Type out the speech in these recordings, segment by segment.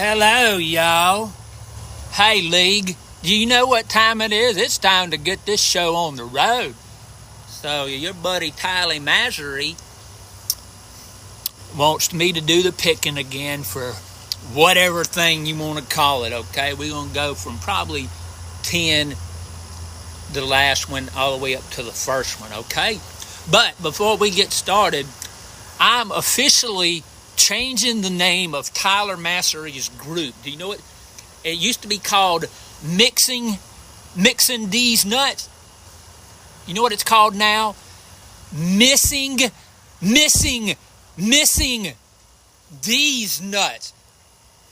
Hello, y'all. Hey, League, do you know what time it is? It's time to get this show on the road. So, your buddy Tyler Massery wants me to do the picking again for whatever thing you want to call it, okay? We're going to go from probably 10, the last one, all the way up to the first one, okay? But before we get started, I'm officially changing the name of Tyler Massery's group. Do you know what? It used to be called Mixing These Nuts. You know what it's called now? Missing These Nuts.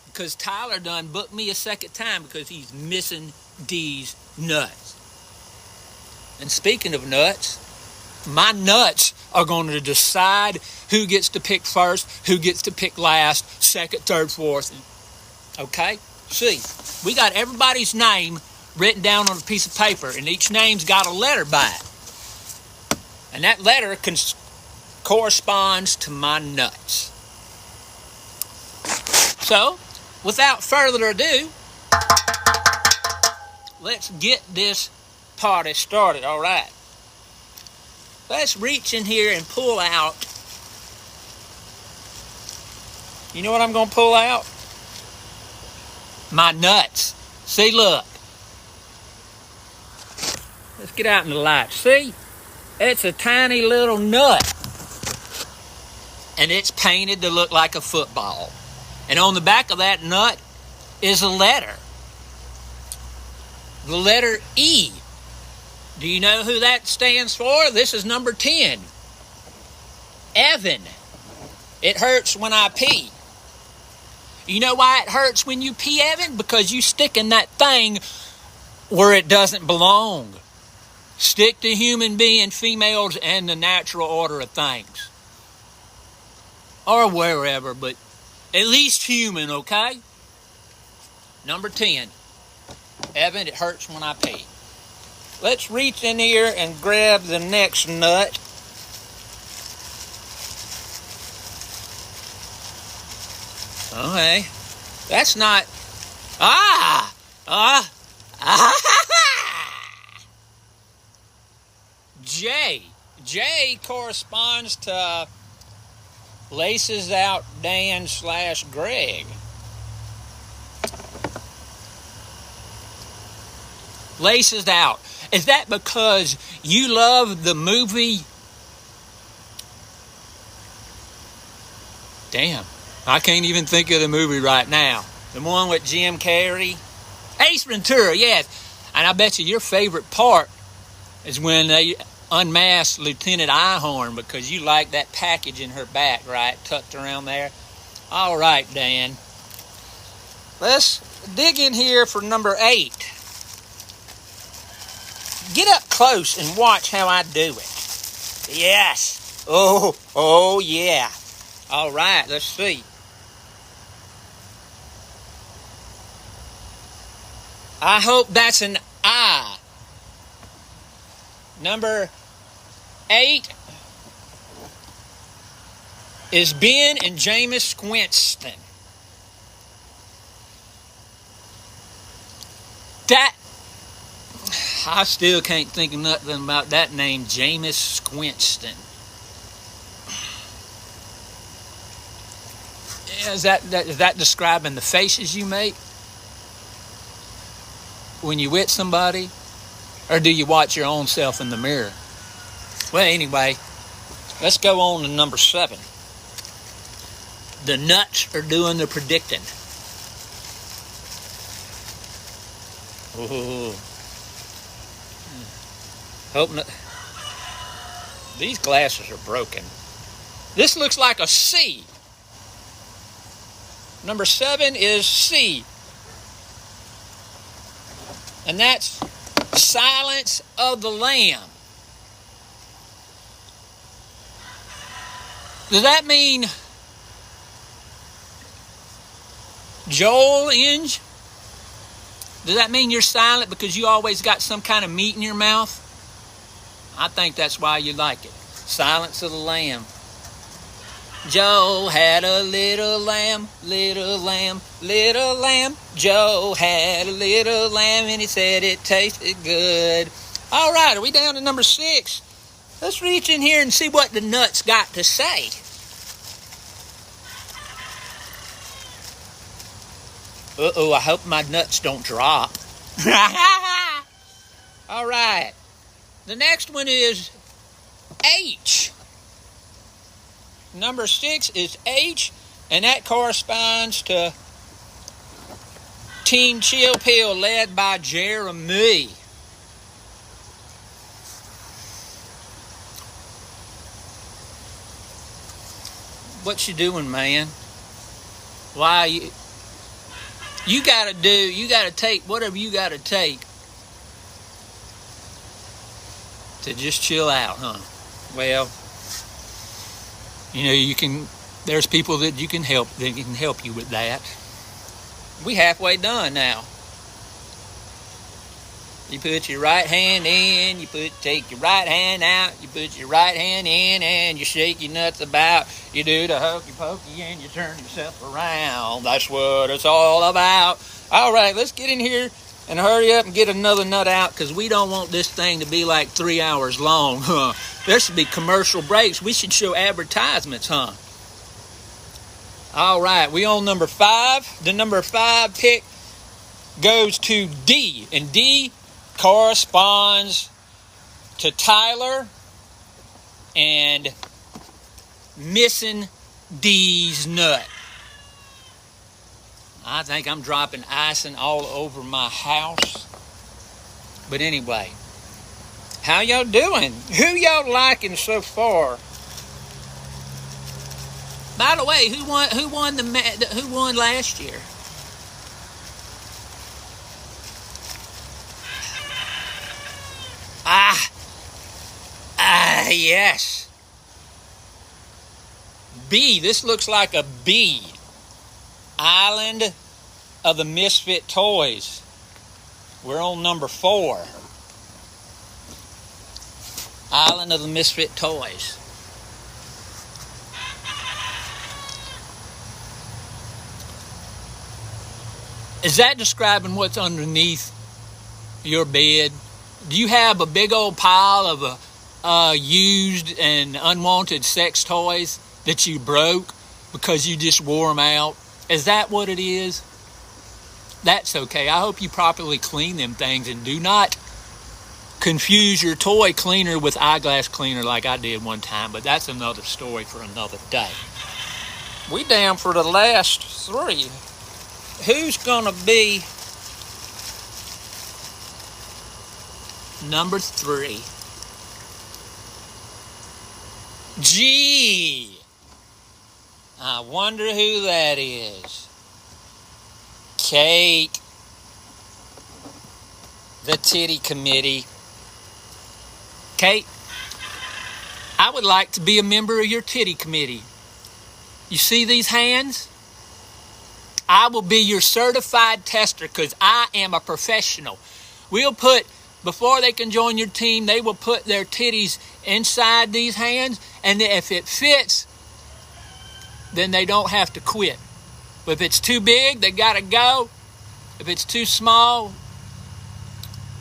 Because Tyler done booked me a second time because he's missing these nuts. And speaking of nuts, my nuts are going to decide who gets to pick first, who gets to pick last, second, third, fourth. Okay? See, we got everybody's name written down on a piece of paper, and each name's got a letter by it. And that letter corresponds to my nuts. So, without further ado, let's get this party started, all right? Let's reach in here and pull out. You know what I'm going to pull out? My nuts. See, look. Let's get out in the light. See? It's a tiny little nut. And it's painted to look like a football. And on the back of that nut is a letter. The letter E. Do you know who that stands for? This is number 10. Evan. It hurts when I pee. You know why it hurts when you pee, Evan? Because you stick in that thing where it doesn't belong. Stick to human being, females, and the natural order of things. Or wherever, but at least human, okay? Number 10. Evan, it hurts when I pee. Let's reach in here and grab the next nut. Okay. That's not... J. J corresponds to Laces Out Dan / Greg. Laces Out. Is that because you love the movie? Damn, I can't even think of the movie right now. The one with Jim Carrey? Ace Ventura, yes. And I bet you your favorite part is when they unmasked Lieutenant Einhorn because you like that package in her back, right? Tucked around there. All right, Dan. Let's dig in here for number 8. Get up close and watch how I do it. Yes. Oh yeah. All right, let's see. I hope that's an I. Number 8 is Ben and Jameis Winston. I still can't think of nothing about that name, Jameis Winston. Is that describing the faces you make when you with somebody? Or do you watch your own self in the mirror? Well, anyway, let's go on to number 7. The nuts are doing the predicting. Ooh. Hope not. These glasses are broken. This looks like a C. Number 7 is C. And that's Silence of the Lamb. Does that mean Joel Inge? Does that mean you're silent because you always got some kind of meat in your mouth? I think that's why you like it. Silence of the Lamb. Joe had a little lamb, little lamb, little lamb. Joe had a little lamb and he said it tasted good. All right, are we down to number 6? Let's reach in here and see what the nuts got to say. Uh-oh, I hope my nuts don't drop. All right. The next one is H. Number 6 is H, and that corresponds to Team Chill Pill led by Jeremy. What you doing, man? Why you gotta take whatever you gotta take to just chill out, huh? Well, there's people that you can help that can help you with that. We halfway done now. You put your right hand in, take your right hand out, you put your right hand in and you shake your nuts about. You do the hokey pokey and you turn yourself around. That's what it's all about. All right, let's get in here and hurry up and get another nut out because we don't want this thing to be like 3 hours long. There should be commercial breaks. We should show advertisements, huh? All right, we on number 5. The number 5 pick goes to D, and D corresponds to Tyler and missing D's nut. I think I'm dropping icing all over my house. But anyway, how y'all doing? Who y'all liking so far? By the way, who won last year? Yes. B. This looks like a B. Island of the Misfit Toys. We're on number 4. Island of the Misfit Toys. Is that describing what's underneath your bed? Do you have a big old pile of used and unwanted sex toys that you broke because you just wore them out? Is that what it is? That's okay. I hope you properly clean them things and do not confuse your toy cleaner with eyeglass cleaner like I did one time, but that's another story for another day. We down for the last 3. Who's gonna be number 3? G. I wonder who that is. Kate. The Titty Committee. Kate, I would like to be a member of your Titty Committee. You see these hands? I will be your certified tester because I am a professional. Before they can join your team, they will put their titties inside these hands, and if it fits, then they don't have to quit. But if it's too big, they gotta go. If it's too small,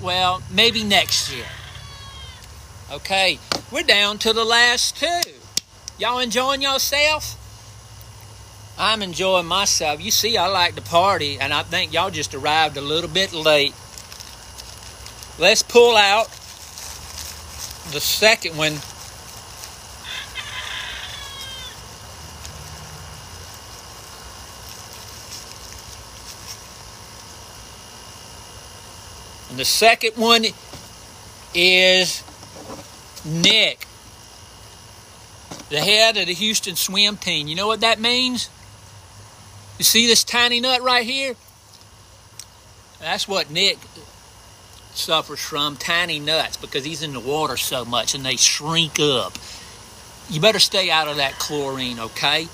well, maybe next year. Okay, we're down to the last 2. Y'all enjoying yourself? I'm enjoying myself. You see, I like to party, and I think y'all just arrived a little bit late. Let's pull out the second one. And the second one is Nick, the head of the Houston swim team. You know what that means? You see this tiny nut right here? That's what Nick suffers from, tiny nuts, because he's in the water so much and they shrink up. You better stay out of that chlorine, okay?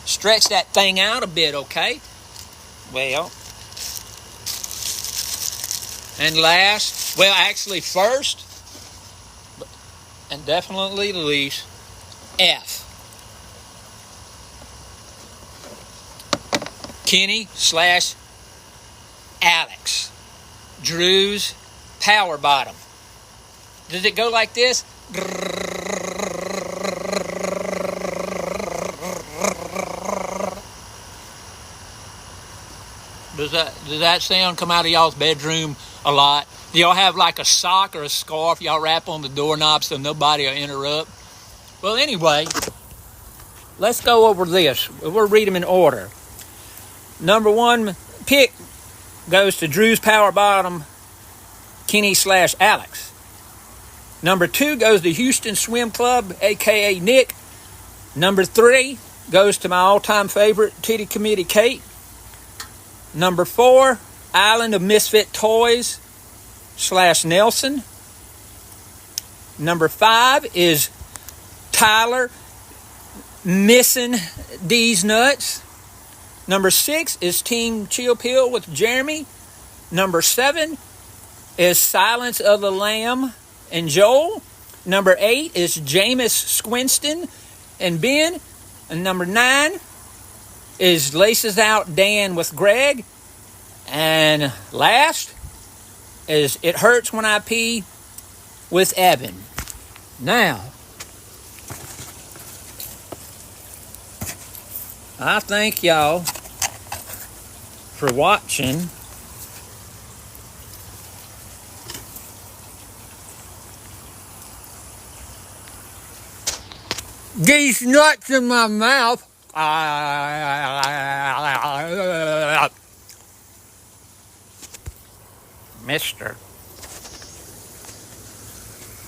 Stretch that thing out a bit, okay? Well, and first, and definitely least, F. Kenny/Alex. Drew's power bottom. Does it go like this? Does that sound come out of y'all's bedroom a lot? Do y'all have like a sock or a scarf y'all wrap on the doorknob so nobody will interrupt? Well, anyway, let's go over this. We'll read them in order. Number 1 pick goes to Drew's power bottom, Kenny/Alex. Number 2 goes to Houston Swim Club, a.k.a. Nick. Number 3 goes to my all-time favorite, Titty Committee Kate. Number 4, Island of Misfit Toys /Nelson. Number 5 is Tyler missing these nuts. Number 6 is Team Chill Pill with Jeremy. Number 7 is Silence of the Lamb and Joel. Number 8 is Jameis Squinston and Ben. And number 9 is Laces Out Dan with Greg. And last is It Hurts When I Pee with Evan. Now, I thank y'all for watching. These nuts in my mouth. Mr.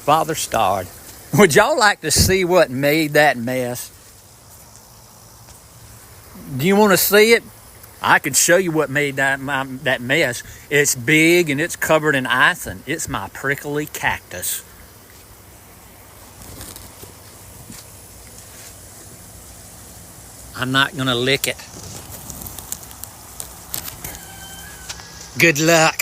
Father Starred. Would y'all like to see what made that mess? Do you want to see it? I could show you what made that mess. It's big and it's covered in icing. It's my prickly cactus. I'm not going to lick it. Good luck.